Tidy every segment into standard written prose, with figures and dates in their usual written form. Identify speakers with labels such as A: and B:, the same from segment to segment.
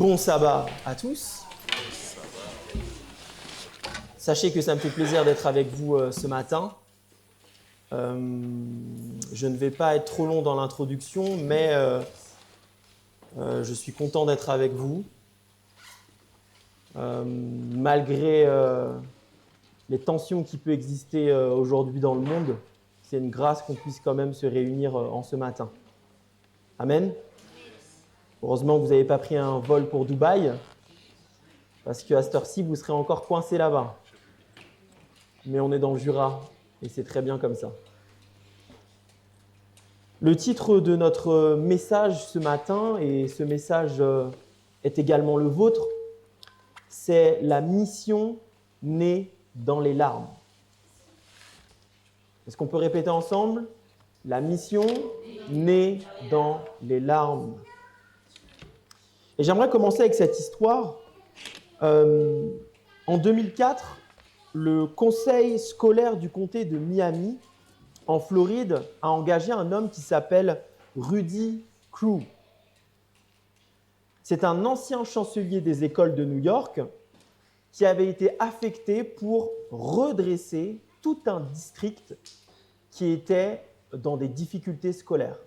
A: Bon sabbat à tous. Sachez que ça me fait plaisir d'être avec vous ce matin. Je ne vais pas être trop long dans l'introduction, mais je suis content d'être avec vous. Malgré les tensions qui peuvent exister aujourd'hui dans le monde, c'est une grâce qu'on puisse quand même se réunir en ce matin. Amen. Heureusement que vous n'avez pas pris un vol pour Dubaï, parce qu'à cette heure-ci, vous serez encore coincé là-bas. Mais on est dans le Jura, et c'est très bien comme ça. Le titre de notre message ce matin, et ce message est également le vôtre, c'est « La mission née dans les larmes ». Est-ce qu'on peut répéter ensemble ? La mission née dans les larmes. Et j'aimerais commencer avec cette histoire. En 2004, le conseil scolaire du comté de Miami, en Floride, a engagé un homme qui s'appelle Rudy Crew. C'est un ancien chancelier des écoles de New York qui avait été affecté pour redresser tout un district qui était dans des difficultés scolaires.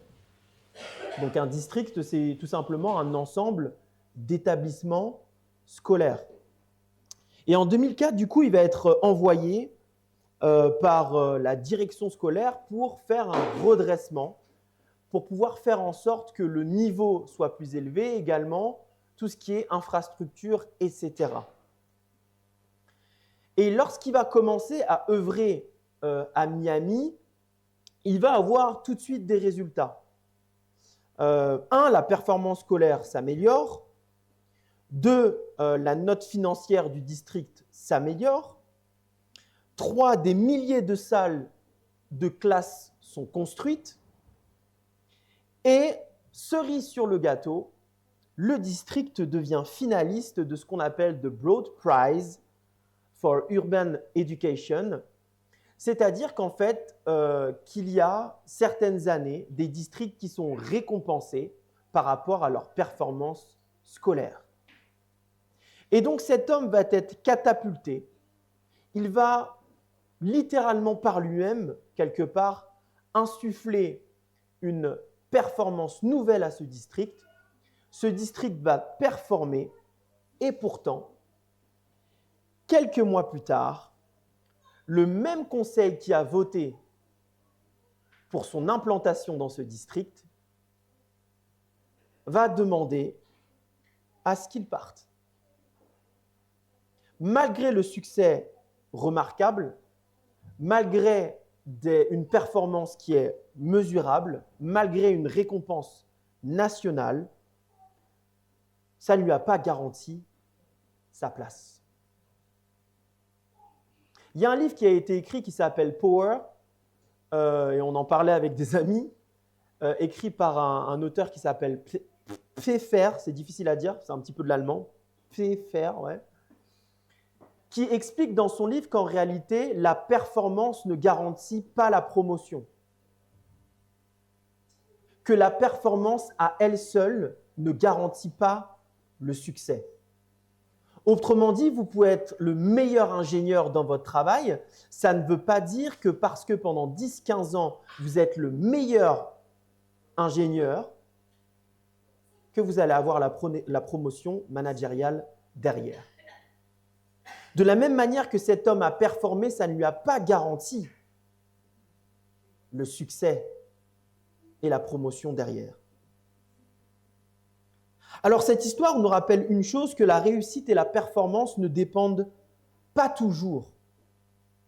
A: Donc un district, c'est tout simplement un ensemble d'établissements scolaires. Et en 2004, du coup, il va être envoyé par la direction scolaire pour faire un redressement, pour pouvoir faire en sorte que le niveau soit plus élevé, également tout ce qui est infrastructure, etc. Et lorsqu'il va commencer à œuvrer à Miami, il va avoir tout de suite des résultats. La performance scolaire s'améliore. 2, la note financière du district s'améliore. 3, des milliers de salles de classe sont construites. Et cerise sur le gâteau, le district devient finaliste de ce qu'on appelle the Broad Prize for Urban Education, c'est-à-dire qu'en fait, qu'il y a certaines années des districts qui sont récompensés par rapport à leur performance scolaire. Et donc cet homme va être catapulté. Il va littéralement par lui-même, quelque part, insuffler une performance nouvelle à ce district. Ce district va performer et pourtant, quelques mois plus tard, le même conseil qui a voté pour son implantation dans ce district va demander à ce qu'il parte. Malgré le succès remarquable, malgré une performance qui est mesurable, malgré une récompense nationale, ça ne lui a pas garanti sa place. Il y a un livre qui a été écrit qui s'appelle Power, et on en parlait avec des amis, écrit par un auteur qui s'appelle Pfeffer, c'est difficile à dire, c'est un petit peu de l'allemand, Pfeffer, ouais, qui explique dans son livre qu'en réalité, la performance ne garantit pas la promotion. Que la performance à elle seule ne garantit pas le succès. Autrement dit, vous pouvez être le meilleur ingénieur dans votre travail, ça ne veut pas dire que parce que pendant 10-15 ans, vous êtes le meilleur ingénieur, que vous allez avoir la promotion managériale derrière. De la même manière que cet homme a performé, ça ne lui a pas garanti le succès et la promotion derrière. Alors cette histoire nous rappelle une chose, que la réussite et la performance ne dépendent pas toujours,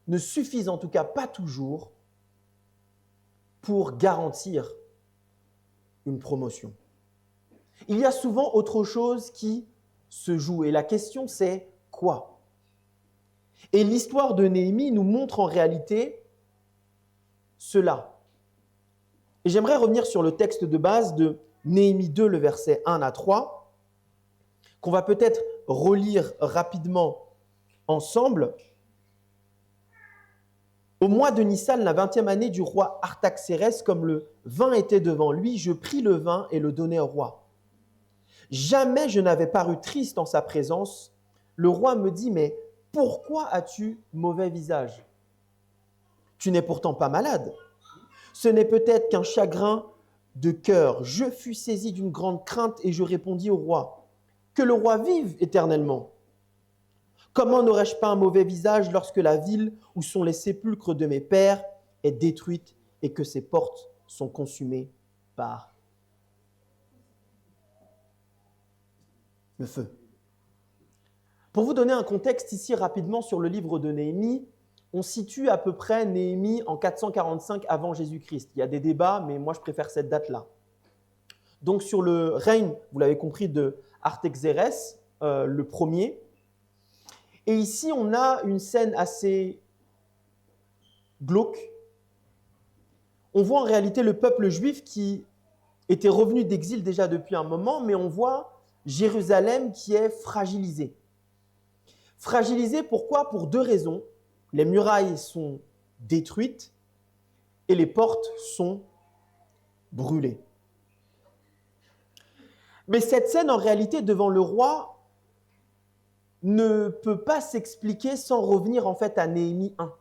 A: ne suffisent en tout cas pas toujours pour garantir une promotion. Il y a souvent autre chose qui se joue et la question c'est quoi ? Et l'histoire de Néhémie nous montre en réalité cela. Et j'aimerais revenir sur le texte de base de Néhémie 2, le verset 1 à 3, qu'on va peut-être relire rapidement ensemble. Au mois de Nissan, la 20e année du roi Artaxerès, comme le vin était devant lui, je pris le vin et le donnai au roi. Jamais je n'avais paru triste en sa présence. Le roi me dit, mais pourquoi as-tu mauvais visage? Tu n'es pourtant pas malade. Ce n'est peut-être qu'un chagrin de cœur. Je fus saisi d'une grande crainte et je répondis au roi, que le roi vive éternellement. Comment n'aurais-je pas un mauvais visage lorsque la ville où sont les sépulcres de mes pères est détruite et que ses portes sont consumées par le feu? Pour vous donner un contexte ici rapidement sur le livre de Néhémie, on situe à peu près Néhémie en 445 avant Jésus-Christ. Il y a des débats, mais moi je préfère cette date-là. Donc sur le règne, vous l'avez compris, de Artaxerès, le premier. Et ici, on a une scène assez glauque. On voit en réalité le peuple juif qui était revenu d'exil déjà depuis un moment, mais on voit Jérusalem qui est fragilisée. Fragilisée pourquoi? Pour deux raisons. Les murailles sont détruites et les portes sont brûlées. Mais cette scène, en réalité, devant le roi, ne peut pas s'expliquer sans revenir en fait à Néhémie 1.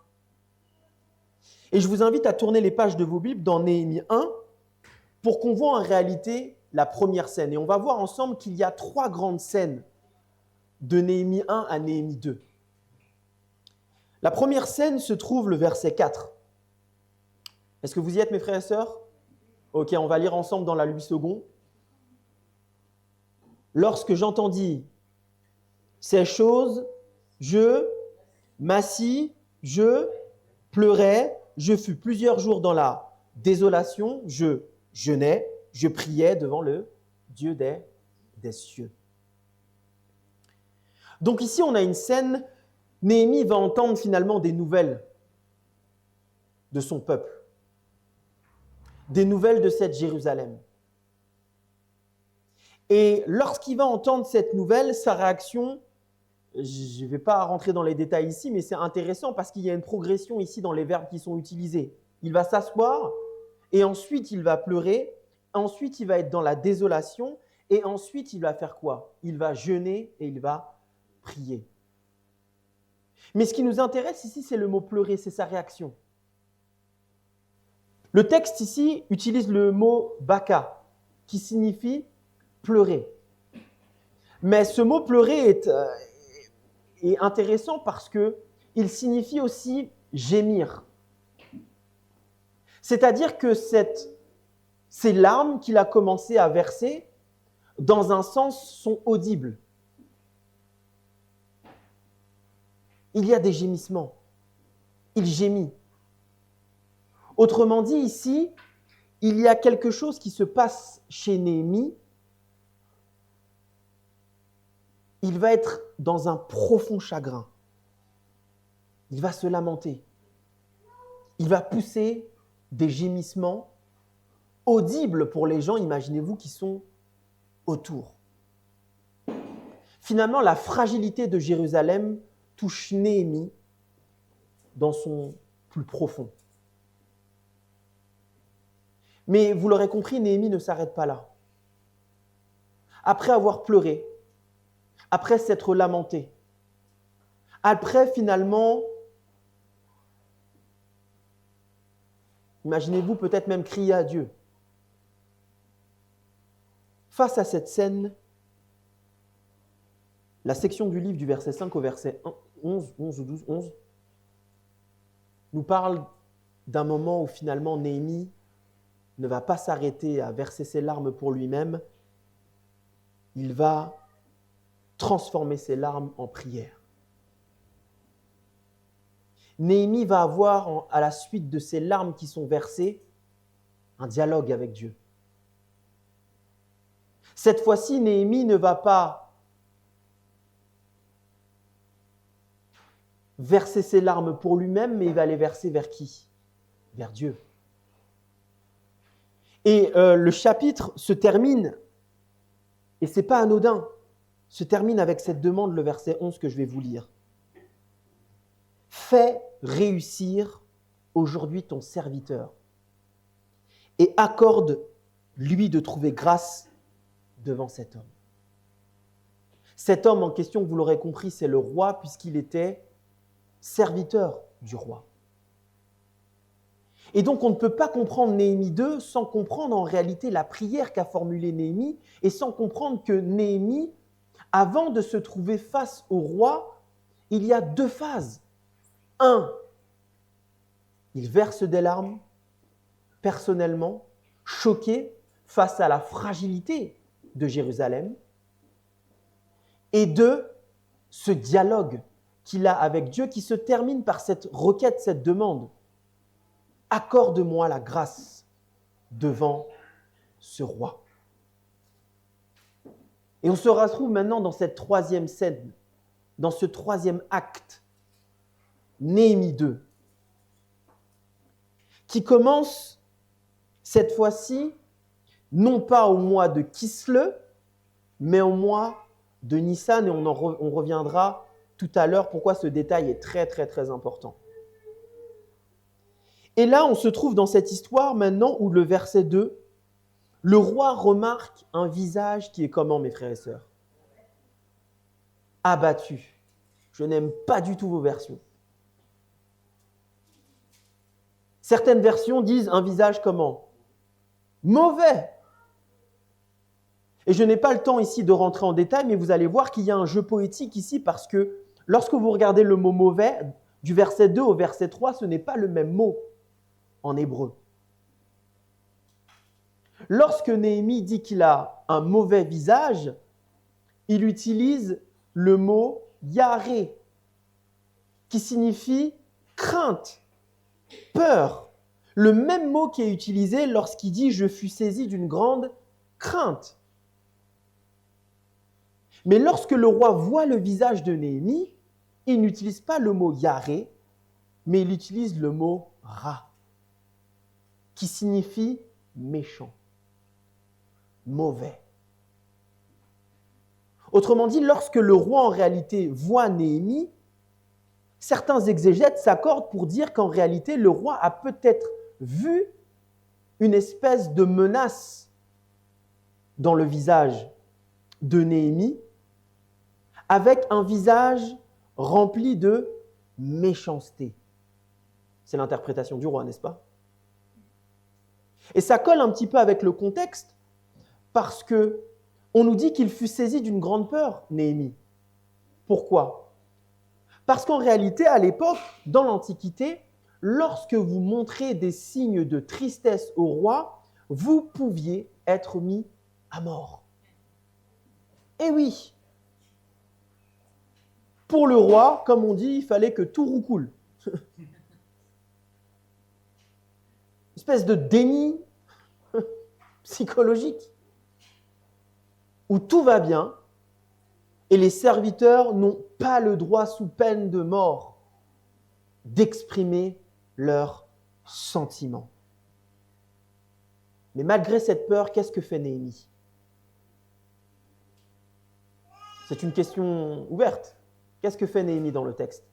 A: Et je vous invite à tourner les pages de vos Bibles dans Néhémie 1 pour qu'on voit en réalité la première scène. Et on va voir ensemble qu'il y a 3 grandes scènes de Néhémie 1 à Néhémie 2. La première scène se trouve le verset 4. Est-ce que vous y êtes, mes frères et sœurs? Ok, on va lire ensemble dans la 8 secondes. Lorsque j'entendis ces choses, je m'assis, je pleurais, je fus plusieurs jours dans la désolation, je jeûnais, je priais devant le Dieu des cieux. Donc ici, on a une scène, Néhémie va entendre finalement des nouvelles de son peuple, des nouvelles de cette Jérusalem. Et lorsqu'il va entendre cette nouvelle, sa réaction, je ne vais pas rentrer dans les détails ici, mais c'est intéressant parce qu'il y a une progression ici dans les verbes qui sont utilisés. Il va s'asseoir et ensuite il va pleurer, ensuite il va être dans la désolation et ensuite il va faire quoi? Il va jeûner et il va prier. Mais ce qui nous intéresse ici, c'est le mot pleurer, c'est sa réaction. Le texte ici utilise le mot baka, qui signifie pleurer. Mais ce mot pleurer est intéressant parce qu'il signifie aussi gémir. C'est-à-dire que ces larmes qu'il a commencé à verser, dans un sens, sont audibles. Il y a des gémissements. Il gémit. Autrement dit, ici, il y a quelque chose qui se passe chez Néhémie. Il va être dans un profond chagrin. Il va se lamenter. Il va pousser des gémissements audibles pour les gens, imaginez-vous, qui sont autour. Finalement, la fragilité de Jérusalem touche Néhémie dans son plus profond. Mais vous l'aurez compris, Néhémie ne s'arrête pas là. Après avoir pleuré, après s'être lamenté, après finalement, imaginez-vous peut-être même crier à Dieu. Face à cette scène, la section du livre du verset 5 au verset 11 ou 12, nous parle d'un moment où finalement Néhémie ne va pas s'arrêter à verser ses larmes pour lui-même, il va transformer ses larmes en prière. Néhémie va avoir, à la suite de ces larmes qui sont versées, un dialogue avec Dieu. Cette fois-ci, Néhémie ne va pas verser ses larmes pour lui-même, mais il va les verser vers qui? Vers Dieu. Et le chapitre se termine, et ce n'est pas anodin, se termine avec cette demande, le verset 11 que je vais vous lire. Fais réussir aujourd'hui ton serviteur et accorde-lui de trouver grâce devant cet homme. Cet homme en question, vous l'aurez compris, c'est le roi puisqu'il était serviteur du roi. Et donc, on ne peut pas comprendre Néhémie 2 sans comprendre en réalité la prière qu'a formulée Néhémie et sans comprendre que Néhémie, avant de se trouver face au roi, il y a 2 phases. 1, il verse des larmes, personnellement, choqué face à la fragilité de Jérusalem. Et 2, ce dialogue qu'il a avec Dieu qui se termine par cette requête, cette demande. Accorde-moi la grâce devant ce roi. Et on se retrouve maintenant dans cette 3e scène, dans ce 3e acte, Néhémie 2, qui commence cette fois-ci, non pas au mois de Kislev, mais au mois de Nissan, et on reviendra tout à l'heure pourquoi ce détail est très très très important. Et là, on se trouve dans cette histoire maintenant où le verset 2, le roi remarque un visage qui est comment, mes frères et sœurs? Abattu. Je n'aime pas du tout vos versions. Certaines versions disent un visage comment? Mauvais. Et je n'ai pas le temps ici de rentrer en détail, mais vous allez voir qu'il y a un jeu poétique ici parce que lorsque vous regardez le mot mauvais, du verset 2 au verset 3, ce n'est pas le même mot en hébreu. Lorsque Néhémie dit qu'il a un mauvais visage, il utilise le mot yaré, qui signifie crainte, peur. Le même mot qui est utilisé lorsqu'il dit « je fus saisi d'une grande crainte ». Mais lorsque le roi voit le visage de Néhémie, il n'utilise pas le mot yaré, mais il utilise le mot ra, qui signifie méchant, mauvais. Autrement dit, lorsque le roi en réalité voit Néhémie, certains exégètes s'accordent pour dire qu'en réalité, le roi a peut-être vu une espèce de menace dans le visage de Néhémie, avec un visage rempli de méchanceté. C'est l'interprétation du roi, n'est-ce pas? Et ça colle un petit peu avec le contexte, parce que on nous dit qu'il fut saisi d'une grande peur, Néhémie. Pourquoi? Parce qu'en réalité, à l'époque, dans l'Antiquité, lorsque vous montrez des signes de tristesse au roi, vous pouviez être mis à mort. Eh oui! Pour le roi, comme on dit, il fallait que tout roucoule. Une espèce de déni psychologique où tout va bien et les serviteurs n'ont pas le droit, sous peine de mort, d'exprimer leurs sentiments. Mais malgré cette peur, qu'est-ce que fait Néhémie? C'est une question ouverte. Qu'est-ce que fait Néhémie dans le texte?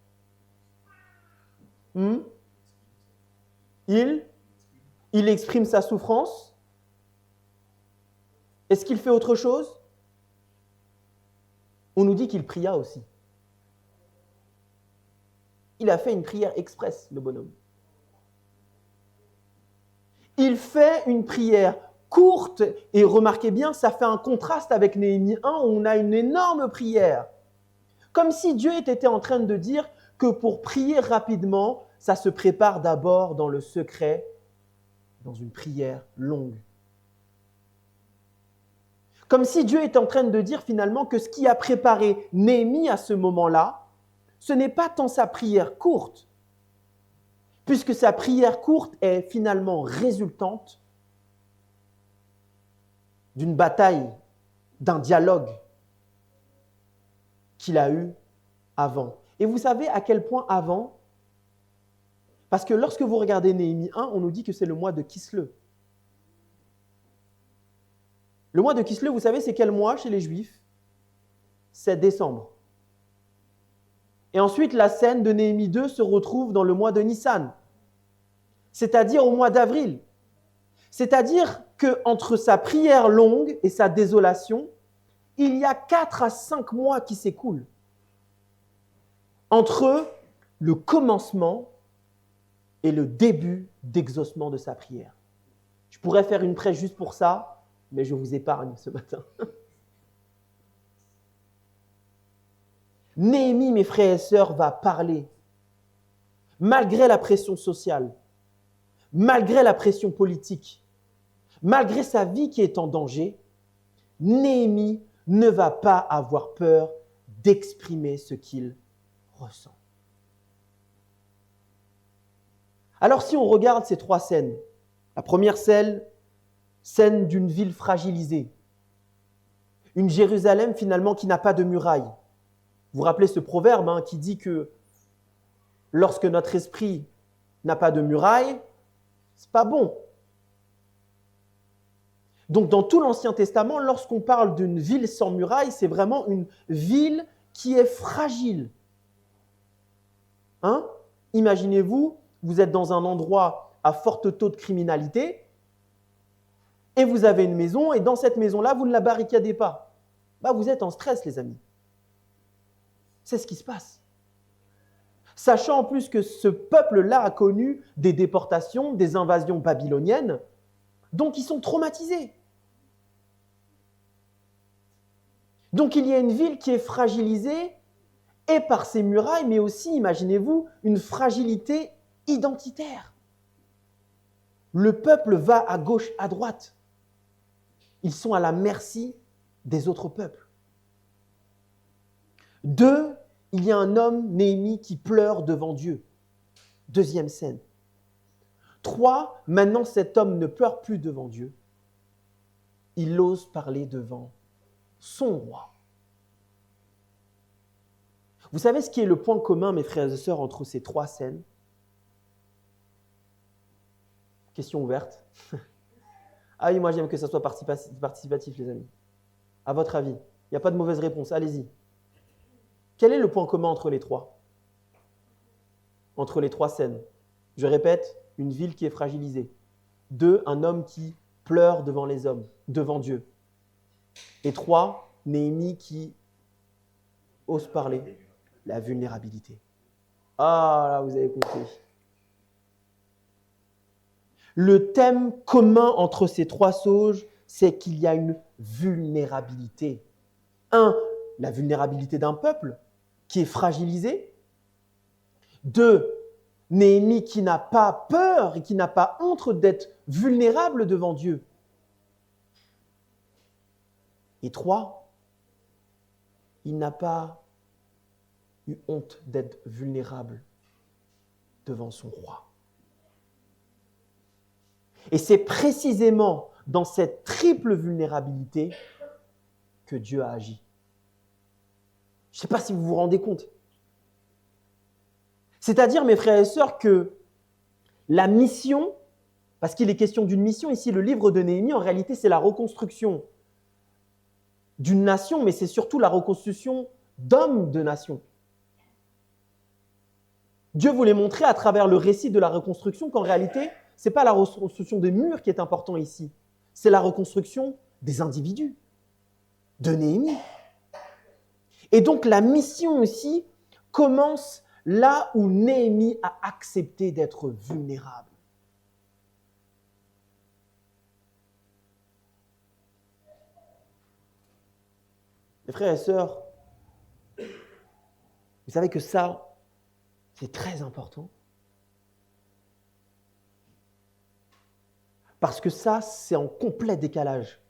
A: Il exprime sa souffrance. Est-ce qu'il fait autre chose? On nous dit qu'il pria aussi. Il a fait une prière express, le bonhomme. Il fait une prière courte, et remarquez bien, ça fait un contraste avec Néhémie 1, où on a une énorme prière. Comme si Dieu était en train de dire que pour prier rapidement, ça se prépare d'abord dans le secret, dans une prière longue. Comme si Dieu est en train de dire finalement que ce qui a préparé Néhémie à ce moment-là, ce n'est pas tant sa prière courte, puisque sa prière courte est finalement résultante d'une bataille, d'un dialogue qu'il a eu avant. Et vous savez à quel point avant? Parce que lorsque vous regardez Néhémie 1, on nous dit que c'est le mois de Kislev. Le mois de Kislev, vous savez, c'est quel mois chez les Juifs? C'est décembre. Et ensuite, la scène de Néhémie 2 se retrouve dans le mois de Nissan, c'est-à-dire au mois d'avril. C'est-à-dire qu'entre sa prière longue et sa désolation, il y a 4 à 5 mois qui s'écoulent entre le commencement et le début d'exaucement de sa prière. Je pourrais faire une prêche juste pour ça, mais je vous épargne ce matin. Néhémie, mes frères et sœurs, va parler, malgré la pression sociale, malgré la pression politique, malgré sa vie qui est en danger, Néhémie ne va pas avoir peur d'exprimer ce qu'il ressent. Alors si on regarde ces 3 scènes, la première scène d'une ville fragilisée, une Jérusalem finalement qui n'a pas de muraille. Vous vous rappelez ce proverbe qui dit que lorsque notre esprit n'a pas de muraille, c'est pas bon. Donc dans tout l'Ancien Testament, lorsqu'on parle d'une ville sans muraille, c'est vraiment une ville qui est fragile. Imaginez-vous, vous êtes dans un endroit à fort taux de criminalité et vous avez une maison et dans cette maison-là, vous ne la barricadez pas. Vous êtes en stress, les amis. C'est ce qui se passe. Sachant en plus que ce peuple-là a connu des déportations, des invasions babyloniennes, donc ils sont traumatisés. Donc il y a une ville qui est fragilisée et par ses murailles, mais aussi, imaginez-vous, une fragilité identitaire. Le peuple va à gauche, à droite. Ils sont à la merci des autres peuples. 2, il y a un homme, Néhémie, qui pleure devant Dieu. 2e scène. 3, maintenant cet homme ne pleure plus devant Dieu. Il ose parler devant son roi. Vous savez ce qui est le point commun, mes frères et sœurs, entre ces 3 scènes? Question ouverte. Ah oui, moi j'aime que ça soit participatif, les amis. À votre avis, il n'y a pas de mauvaise réponse, allez-y. Quel est le point commun entre les 3? Entre les 3 scènes. Je répète, une ville qui est fragilisée. 2, un homme qui pleure devant les hommes, devant Dieu. Et 3, Néhémie qui ose parler. La vulnérabilité. Ah là, vous avez compris. Le thème commun entre ces 3 sauges, c'est qu'il y a une vulnérabilité. 1, la vulnérabilité d'un peuple qui est fragilisé. 2, Néhémie qui n'a pas peur et qui n'a pas honte d'être vulnérable devant Dieu. Et 3, il n'a pas eu honte d'être vulnérable devant son roi. Et c'est précisément dans cette triple vulnérabilité que Dieu a agi. Je ne sais pas si vous vous rendez compte. C'est-à-dire, mes frères et sœurs, que la mission, parce qu'il est question d'une mission ici, le livre de Néhémie, en réalité, c'est la reconstruction d'une nation, mais c'est surtout la reconstruction d'hommes de nation. Dieu voulait montrer à travers le récit de la reconstruction qu'en réalité, ce n'est pas la reconstruction des murs qui est important ici, c'est la reconstruction des individus, de Néhémie. Et donc la mission aussi commence là où Néhémie a accepté d'être vulnérable. Mes frères et sœurs, vous savez que ça, c'est très important. Parce que ça, c'est en complet décalage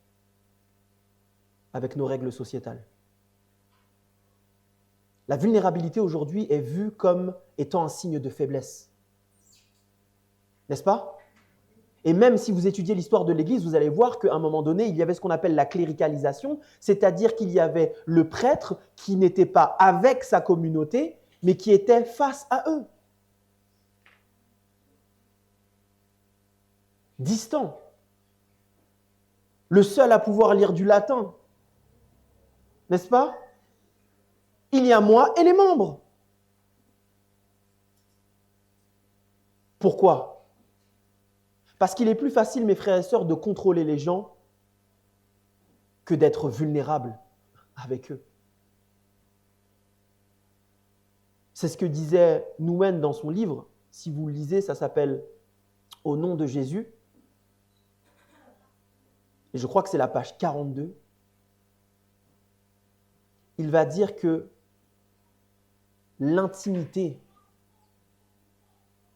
A: avec nos règles sociétales. La vulnérabilité aujourd'hui est vue comme étant un signe de faiblesse. N'est-ce pas? Et même si vous étudiez l'histoire de l'Église, vous allez voir qu'à un moment donné, il y avait ce qu'on appelle la cléricalisation, c'est-à-dire qu'il y avait le prêtre qui n'était pas avec sa communauté, mais qui était face à eux. Distant. Le seul à pouvoir lire du latin. N'est-ce pas? Il y a moi et les membres. Pourquoi? Parce qu'il est plus facile, mes frères et sœurs, de contrôler les gens que d'être vulnérable. avec eux. C'est ce que disait Nouwen dans son livre. Si vous le lisez, ça s'appelle « Au nom de Jésus ». Et je crois que c'est la page 42. Il va dire que l'intimité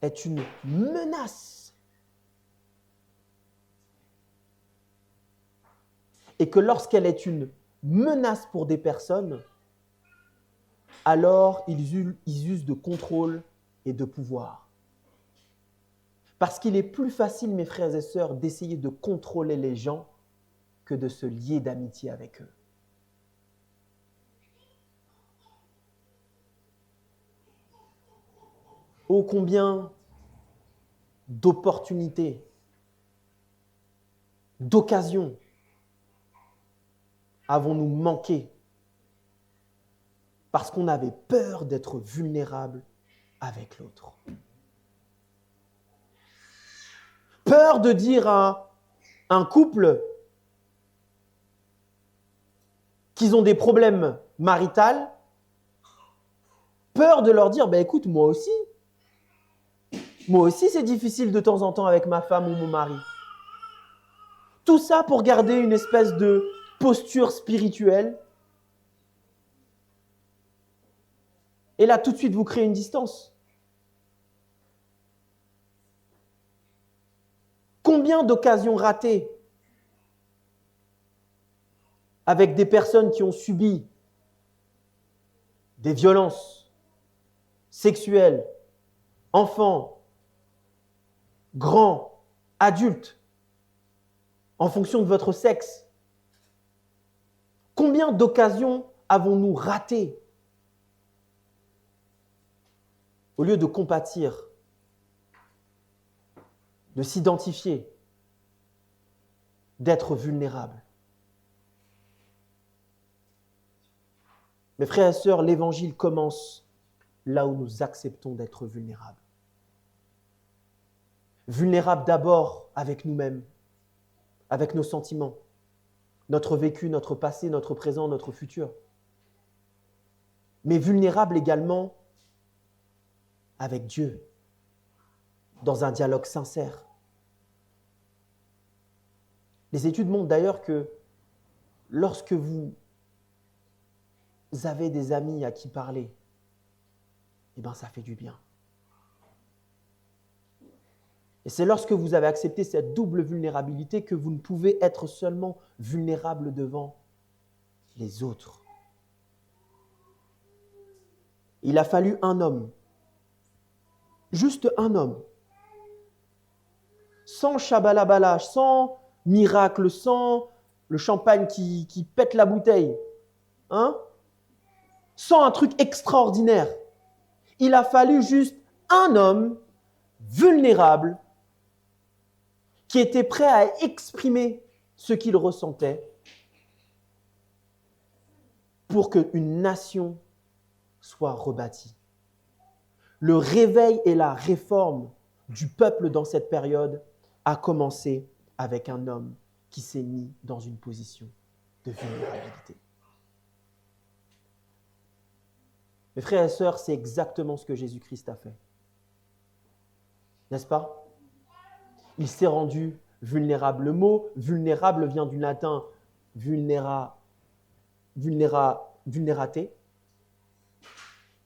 A: est une menace. Et que lorsqu'elle est une menace pour des personnes, alors ils usent de contrôle et de pouvoir. Parce qu'il est plus facile, mes frères et sœurs, d'essayer de contrôler les gens que de se lier d'amitié avec eux. Oh, combien d'opportunités, d'occasions avons-nous manqué parce qu'on avait peur d'être vulnérable avec l'autre. Peur de dire à un couple qu'ils ont des problèmes maritaux, peur de leur dire, écoute, moi aussi c'est difficile de temps en temps avec ma femme ou mon mari. Tout ça pour garder une espèce de posture spirituelle. Et là, tout de suite, vous créez une distance. Combien d'occasions ratées avec des personnes qui ont subi des violences sexuelles, enfants, grands, adultes, en fonction de votre sexe. Combien d'occasions avons-nous ratées au lieu de compatir, de s'identifier, d'être vulnérable? Mes frères et sœurs, l'évangile commence là où nous acceptons d'être vulnérables. Vulnérables d'abord avec nous-mêmes, avec nos sentiments, notre vécu, notre passé, notre présent, notre futur. Mais vulnérables également avec Dieu, dans un dialogue sincère. Les études montrent d'ailleurs que lorsque vous avez des amis à qui parler, ça fait du bien. Et c'est lorsque vous avez accepté cette double vulnérabilité que vous ne pouvez être seulement vulnérable devant les autres. Il a fallu un homme, juste un homme, sans chabalabalage, sans miracle, sans le champagne qui pète la bouteille, sans un truc extraordinaire. Il a fallu juste un homme vulnérable qui était prêt à exprimer ce qu'il ressentait pour qu'une nation soit rebâtie. Le réveil et la réforme du peuple dans cette période a commencé avec un homme qui s'est mis dans une position de vulnérabilité. Mes frères et sœurs, c'est exactement ce que Jésus-Christ a fait. N'est-ce pas? Il s'est rendu vulnérable. Le mot vulnérable vient du latin vulnerate,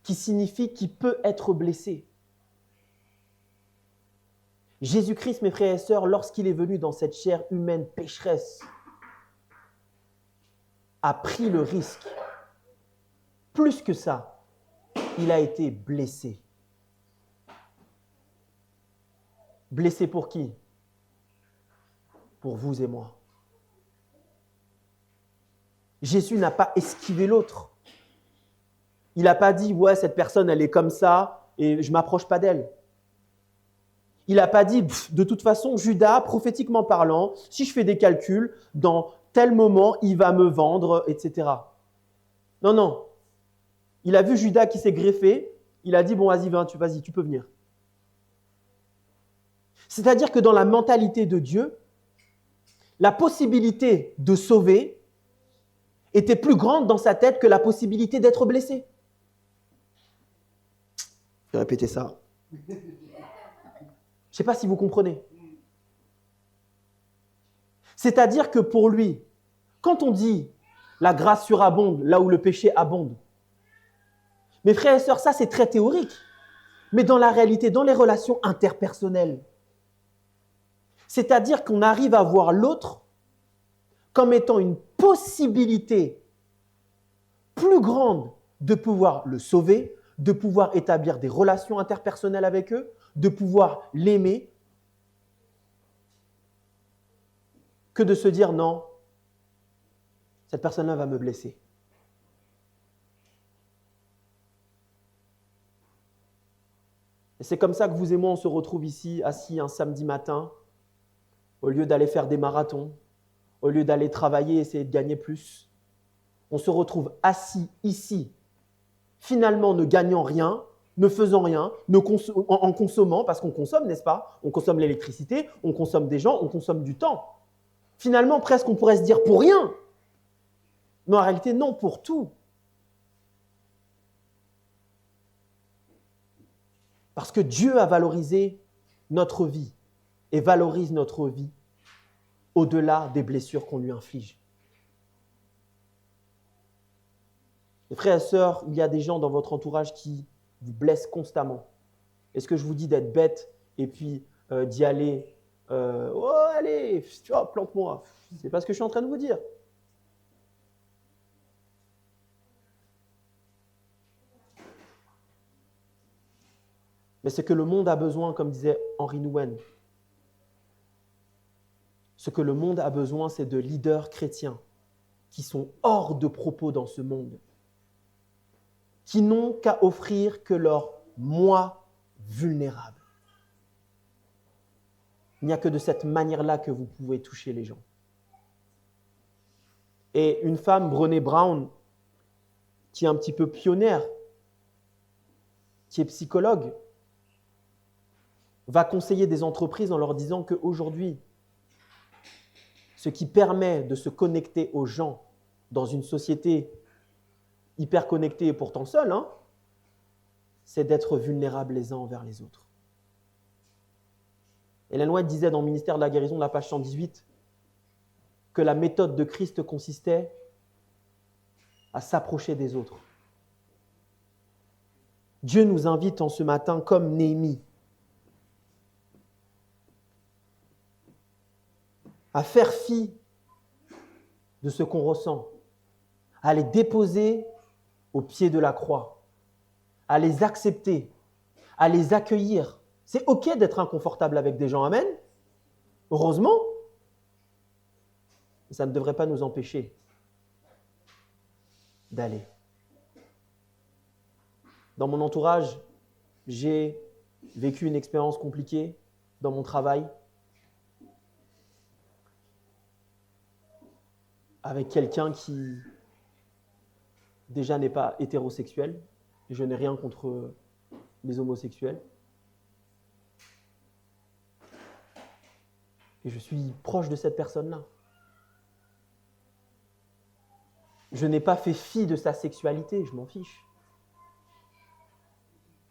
A: qui signifie qui peut être blessé. Jésus-Christ, mes frères et sœurs, lorsqu'il est venu dans cette chair humaine pécheresse, a pris le risque. Plus que ça, il a été blessé. Blessé pour qui? Pour vous et moi. Jésus n'a pas esquivé l'autre. Il n'a pas dit, ouais, cette personne, elle est comme ça et je ne m'approche pas d'elle. Il n'a pas dit, de toute façon, Judas, prophétiquement parlant, si je fais des calculs, dans tel moment, il va me vendre, etc. Non, non. Il a vu Judas qui s'est greffé. Il a dit, bon, vas-y, tu peux venir. C'est-à-dire que dans la mentalité de Dieu, la possibilité de sauver était plus grande dans sa tête que la possibilité d'être blessé. Je vais répéter ça. Je ne sais pas si vous comprenez. C'est-à-dire que pour lui, quand on dit la grâce surabonde là où le péché abonde, mes frères et sœurs, ça c'est très théorique. Mais dans la réalité, dans les relations interpersonnelles, c'est-à-dire qu'on arrive à voir l'autre comme étant une possibilité plus grande de pouvoir le sauver, de pouvoir établir des relations interpersonnelles avec eux, de pouvoir l'aimer, que de se dire non, cette personne-là va me blesser. Et c'est comme ça que vous et moi, on se retrouve ici, assis un samedi matin, au lieu d'aller faire des marathons, au lieu d'aller travailler et essayer de gagner plus. On se retrouve assis ici, finalement ne gagnant rien, ne faisant rien, en consommant, parce qu'on consomme, n'est-ce pas? On consomme l'électricité, on consomme des gens, on consomme du temps. Finalement, presque, on pourrait se dire pour rien. Mais en réalité, non, pour tout. Parce que Dieu a valorisé notre vie et valorise notre vie au-delà des blessures qu'on lui inflige. Les frères et sœurs, il y a des gens dans votre entourage qui vous blessent constamment. Est-ce que je vous dis d'être bête et puis d'y aller oh, allez, tu vois, plante-moi. C'est pas ce que je suis en train de vous dire. Mais ce que le monde a besoin, comme disait Henri Nouwen, ce que le monde a besoin, c'est de leaders chrétiens qui sont hors de propos dans ce monde, qui n'ont qu'à offrir que leur moi vulnérable. Il n'y a que de cette manière-là que vous pouvez toucher les gens. Et une femme, Brené Brown, qui est un petit peu pionnière, qui est psychologue, va conseiller des entreprises en leur disant qu'aujourd'hui, ce qui permet de se connecter aux gens dans une société hyper connectée et pourtant seule, c'est d'être vulnérables les uns envers les autres. Ellen White disait dans le ministère de la guérison de la page 118 que la méthode de Christ consistait à s'approcher des autres. Dieu nous invite en ce matin, comme Néhémie, à faire fi de ce qu'on ressent, à les déposer au pied de la croix, à les accepter, à les accueillir. C'est OK d'être inconfortable avec des gens, amen. Heureusement, mais ça ne devrait pas nous empêcher d'aller. Dans mon entourage, j'ai vécu une expérience compliquée dans mon travail avec quelqu'un qui déjà n'est pas hétérosexuel. Je n'ai rien contre les homosexuels. Et je suis proche de cette personne-là. Je n'ai pas fait fi de sa sexualité, je m'en fiche.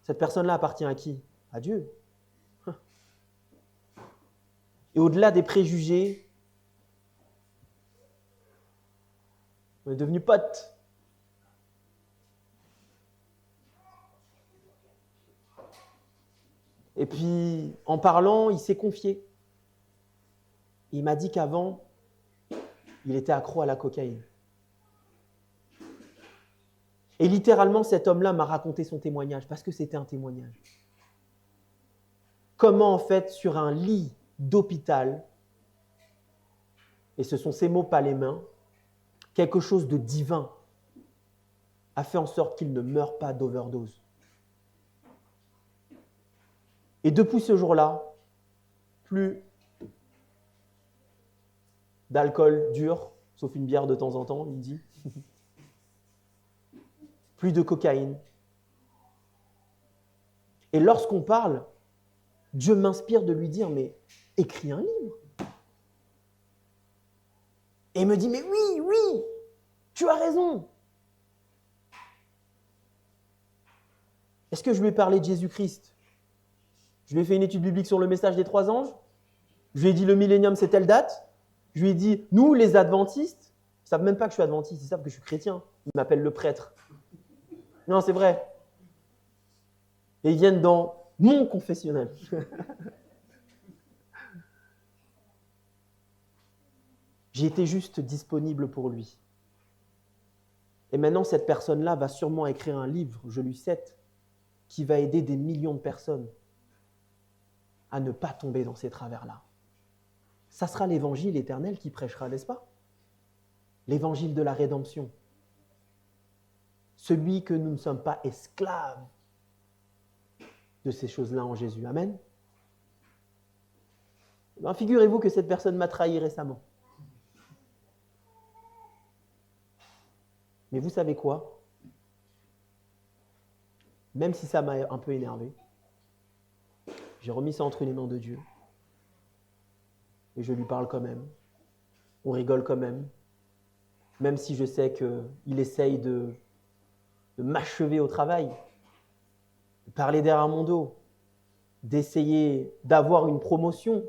A: Cette personne-là appartient à qui? À Dieu. Et au-delà des préjugés, on est devenus potes. Et puis, en parlant, il s'est confié. Il m'a dit qu'avant, il était accro à la cocaïne. Et littéralement, cet homme-là m'a raconté son témoignage, parce que c'était un témoignage. Comment, en fait, sur un lit d'hôpital, et ce sont ses mots, pas les mains, quelque chose de divin a fait en sorte qu'il ne meure pas d'overdose. Et depuis ce jour-là, plus d'alcool dur, sauf une bière de temps en temps, il dit. Plus de cocaïne. Et lorsqu'on parle, Dieu m'inspire de lui dire, mais écris un livre. Et il me dit, mais oui, oui. Tu as raison. Est-ce que je lui ai parlé de Jésus-Christ? Je lui ai fait une étude biblique sur le message des 3 anges. Je lui ai dit le millénium, c'est telle date. Je lui ai dit, nous, les adventistes, ils ne savent même pas que je suis adventiste, ils savent que je suis chrétien. Ils m'appellent le prêtre. Non, c'est vrai. Et ils viennent dans mon confessionnal. J'ai été juste disponible pour lui. Et maintenant, cette personne-là va sûrement écrire un livre, je lui cède, qui va aider des millions de personnes à ne pas tomber dans ces travers-là. Ça sera l'évangile éternel qui prêchera, n'est-ce pas? L'évangile de la rédemption. Celui que nous ne sommes pas esclaves de ces choses-là en Jésus. Amen. Ben, figurez-vous que cette personne m'a trahi récemment. Mais vous savez quoi? Même si ça m'a un peu énervé, j'ai remis ça entre les mains de Dieu. Et je lui parle quand même. On rigole quand même. Même si je sais qu'il essaye de m'achever au travail, de parler derrière mon dos, d'essayer d'avoir une promotion.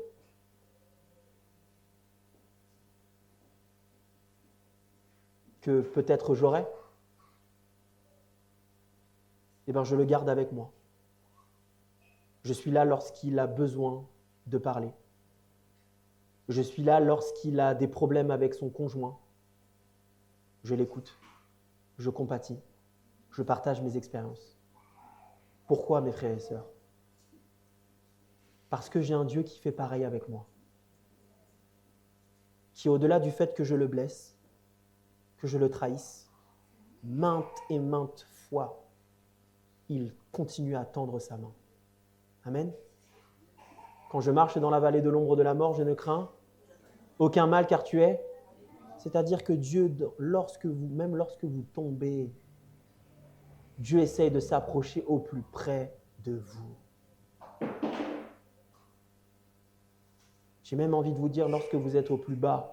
A: Que peut-être j'aurai, eh bien je le garde avec moi. Je suis là lorsqu'il a besoin de parler. Je suis là lorsqu'il a des problèmes avec son conjoint. Je l'écoute, je compatis, je partage mes expériences. Pourquoi, mes frères et sœurs? Parce que j'ai un Dieu qui fait pareil avec moi. Qui, au-delà du fait que je le blesse, que je le trahisse, maintes et maintes fois, il continue à tendre sa main. Amen. Quand je marche dans la vallée de l'ombre de la mort, je ne crains aucun mal car tu es. C'est-à-dire que Dieu, même lorsque vous tombez, Dieu essaye de s'approcher au plus près de vous. J'ai même envie de vous dire, lorsque vous êtes au plus bas,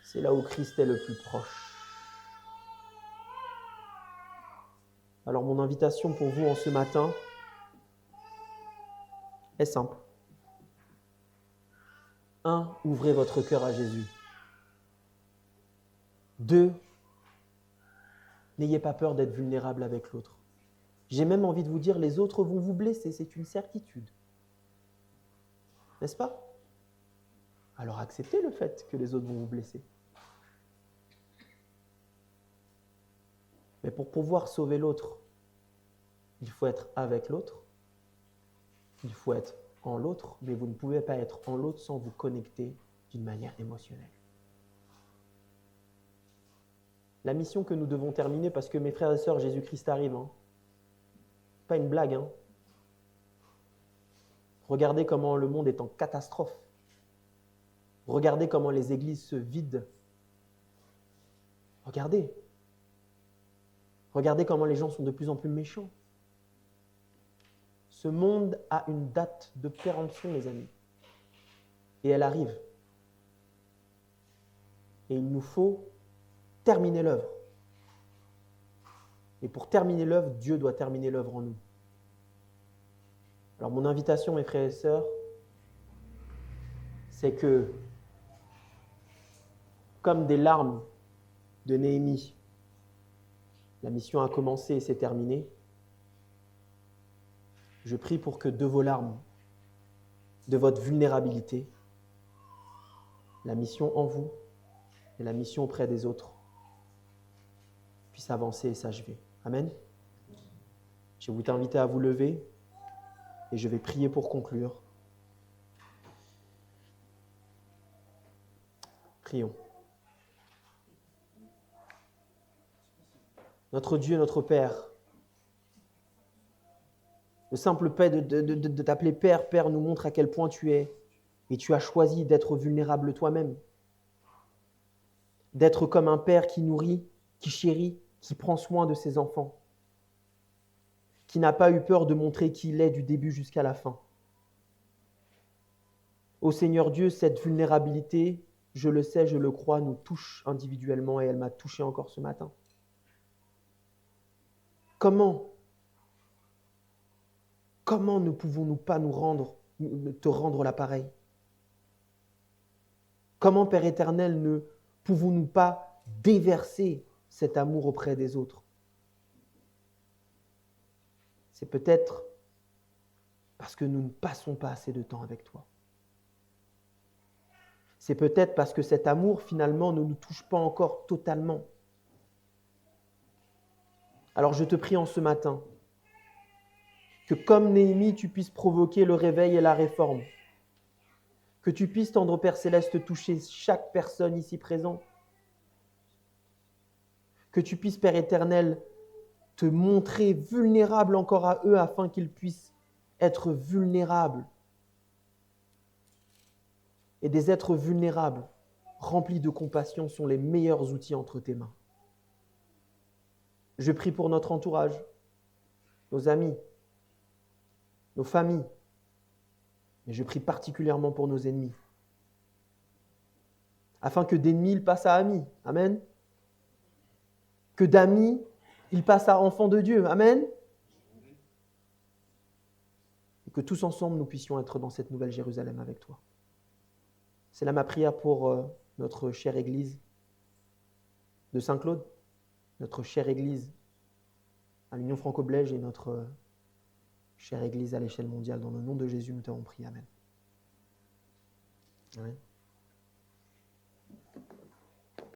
A: c'est là où Christ est le plus proche. Alors mon invitation pour vous en ce matin est simple. 1. Ouvrez votre cœur à Jésus. 2. N'ayez pas peur d'être vulnérable avec l'autre. J'ai même envie de vous dire, les autres vont vous blesser, c'est une certitude. N'est-ce pas? Alors acceptez le fait que les autres vont vous blesser. Mais pour pouvoir sauver l'autre, il faut être avec l'autre, il faut être en l'autre, mais vous ne pouvez pas être en l'autre sans vous connecter d'une manière émotionnelle. La mission que nous devons terminer, parce que mes frères et sœurs, Jésus-Christ arrive. Pas une blague. Regardez comment le monde est en catastrophe. Regardez comment les églises se vident. Regardez. Regardez comment les gens sont de plus en plus méchants. Ce monde a une date de péremption, les amis. Et elle arrive. Et il nous faut terminer l'œuvre. Et pour terminer l'œuvre, Dieu doit terminer l'œuvre en nous. Alors mon invitation, mes frères et sœurs, c'est que, comme des larmes de Néhémie, la mission a commencé et s'est terminée. Je prie pour que de vos larmes, de votre vulnérabilité, la mission en vous et la mission auprès des autres puissent avancer et s'achever. Amen. Je vais vous inviter à vous lever et je vais prier pour conclure. Prions. Notre Dieu, notre Père, le simple fait de t'appeler Père, Père nous montre à quel point tu es. Et tu as choisi d'être vulnérable toi-même. D'être comme un père qui nourrit, qui chérit, qui prend soin de ses enfants. Qui n'a pas eu peur de montrer qui il est du début jusqu'à la fin. Ô Seigneur Dieu, cette vulnérabilité, je le sais, je le crois, nous touche individuellement et elle m'a touché encore ce matin. Comment ne pouvons-nous pas te rendre l'appareil? Comment, Père éternel, ne pouvons-nous pas déverser cet amour auprès des autres? C'est peut-être parce que nous ne passons pas assez de temps avec toi. C'est peut-être parce que cet amour, finalement, ne nous touche pas encore totalement. Alors je te prie en ce matin que comme Néhémie, tu puisses provoquer le réveil et la réforme. Que tu puisses, tendre Père Céleste, toucher chaque personne ici présente. Que tu puisses, Père éternel, te montrer vulnérable encore à eux afin qu'ils puissent être vulnérables. Et des êtres vulnérables, remplis de compassion, sont les meilleurs outils entre tes mains. Je prie pour notre entourage, nos amis, nos familles, mais je prie particulièrement pour nos ennemis, afin que d'ennemis, ils passent à amis. Amen. Que d'amis, ils passent à enfants de Dieu. Amen. Et que tous ensemble, nous puissions être dans cette nouvelle Jérusalem avec toi. C'est là ma prière pour notre chère Église de Saint-Claude, notre chère Église à l'Union franco-belge et notre chère Église à l'échelle mondiale. Dans le nom de Jésus, nous t'avons prié. Amen. Amen.